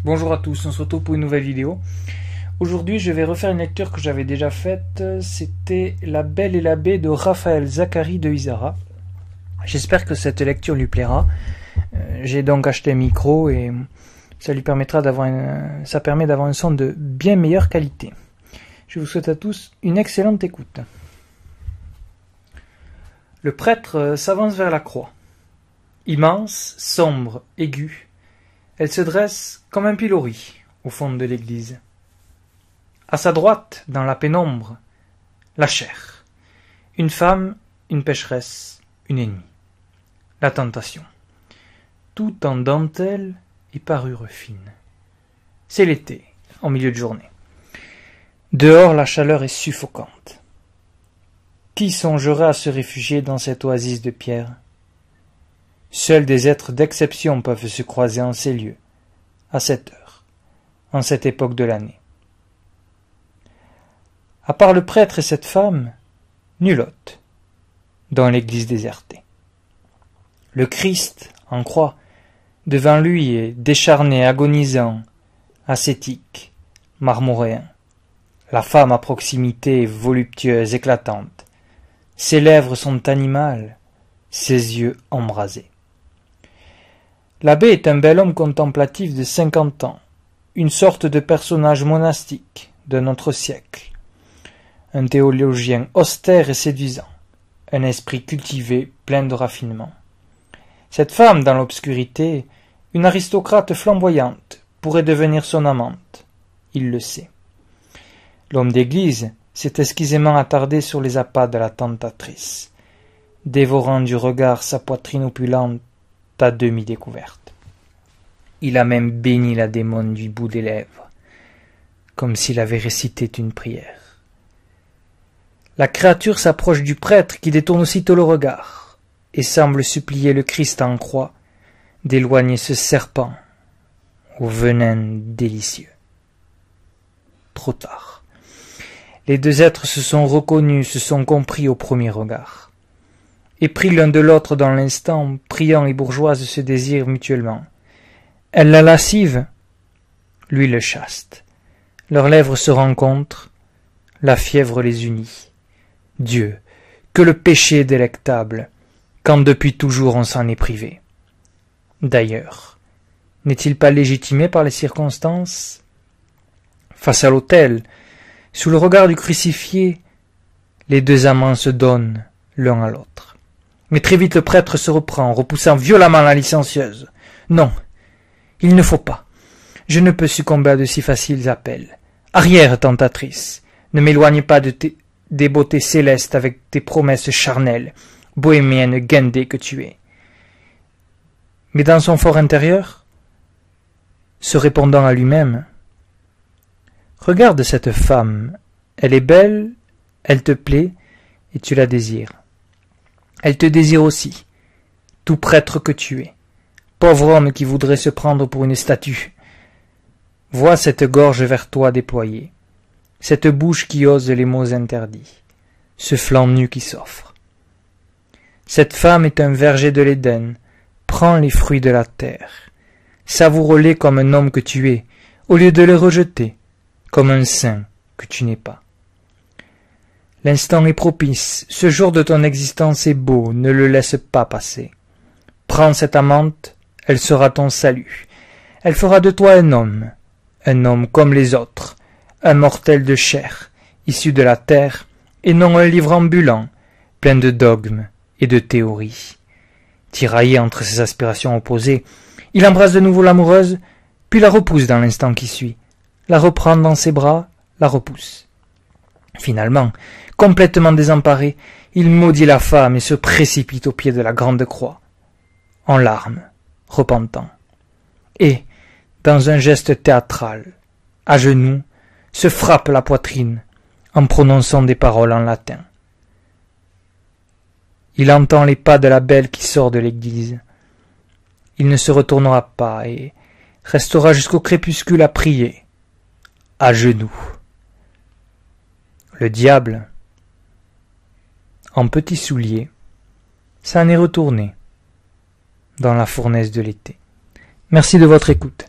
Bonjour à tous, on se retrouve pour une nouvelle vidéo. Aujourd'hui, je vais refaire une lecture que j'avais déjà faite. C'était La Belle et la Bête de Raphaël Zacharie de Isara. J'espère que cette lecture lui plaira. J'ai donc acheté un micro et ça lui permettra ça permet d'avoir un son de bien meilleure qualité. Je vous souhaite à tous une excellente écoute. Le prêtre s'avance vers la croix. Immense, sombre, aiguë, elle se dresse comme un pilori au fond de l'église. À sa droite, dans la pénombre, la chair. Une femme, une pécheresse, une ennemie. La tentation. Tout en dentelle et parure fine. C'est l'été, en milieu de journée. Dehors, la chaleur est suffocante. Qui songerait à se réfugier dans cette oasis de pierre? Seuls des êtres d'exception peuvent se croiser en ces lieux, à cette heure, en cette époque de l'année. À part le prêtre et cette femme, nul hôte, dans l'église désertée. Le Christ, en croix, devant lui est décharné, agonisant, ascétique, marmoréen. La femme à proximité est voluptueuse, éclatante. Ses lèvres sont animales, ses yeux embrasés. L'abbé est un bel homme contemplatif de 50 ans, une sorte de personnage monastique de notre siècle, un théologien austère et séduisant, un esprit cultivé, plein de raffinement. Cette femme, dans l'obscurité, une aristocrate flamboyante, pourrait devenir son amante. Il le sait. L'homme d'église s'est exquisément attardé sur les appâts de la tentatrice, dévorant du regard sa poitrine opulente à demi découverte. Il a même béni la démone du bout des lèvres, comme s'il avait récité une prière. La créature s'approche du prêtre qui détourne aussitôt le regard et semble supplier le Christ en croix d'éloigner ce serpent au venin délicieux. Trop tard. Les deux êtres se sont reconnus, se sont compris au premier regard. Épris l'un de l'autre dans l'instant, priant et bourgeoise se désirent mutuellement. Elle la lascive, lui le chaste. Leurs lèvres se rencontrent, la fièvre les unit. Dieu, que le péché est délectable, quand depuis toujours on s'en est privé. D'ailleurs, n'est-il pas légitimé par les circonstances? Face à l'autel, sous le regard du crucifié, les deux amants se donnent l'un à l'autre. Mais très vite le prêtre se reprend, repoussant violemment la licencieuse. Non, il ne faut pas. Je ne peux succomber à de si faciles appels. Arrière, tentatrice, ne m'éloigne pas des beautés célestes avec tes promesses charnelles, bohémienne guindée que tu es. Mais dans son fort intérieur, se répondant à lui-même, regarde cette femme, elle est belle, elle te plaît, et tu la désires. Elle te désire aussi, tout prêtre que tu es, pauvre homme qui voudrait se prendre pour une statue. Vois cette gorge vers toi déployée, cette bouche qui ose les mots interdits, ce flanc nu qui s'offre. Cette femme est un verger de l'Éden, prends les fruits de la terre, savoure-les comme un homme que tu es, au lieu de les rejeter, comme un saint que tu n'es pas. L'instant est propice, ce jour de ton existence est beau, ne le laisse pas passer. Prends cette amante, elle sera ton salut. Elle fera de toi un homme comme les autres, un mortel de chair, issu de la terre, et non un livre ambulant, plein de dogmes et de théories. Tiraillé entre ses aspirations opposées, il embrasse de nouveau l'amoureuse, puis la repousse dans l'instant qui suit, la reprend dans ses bras, la repousse. Finalement, complètement désemparé, il maudit la femme et se précipite au pied de la grande croix, en larmes, repentant. Et, dans un geste théâtral, à genoux, se frappe la poitrine en prononçant des paroles en latin. Il entend les pas de la belle qui sort de l'église. Il ne se retournera pas et restera jusqu'au crépuscule à prier, à genoux. Le diable, en petits souliers, s'en est retourné dans la fournaise de l'été. Merci de votre écoute.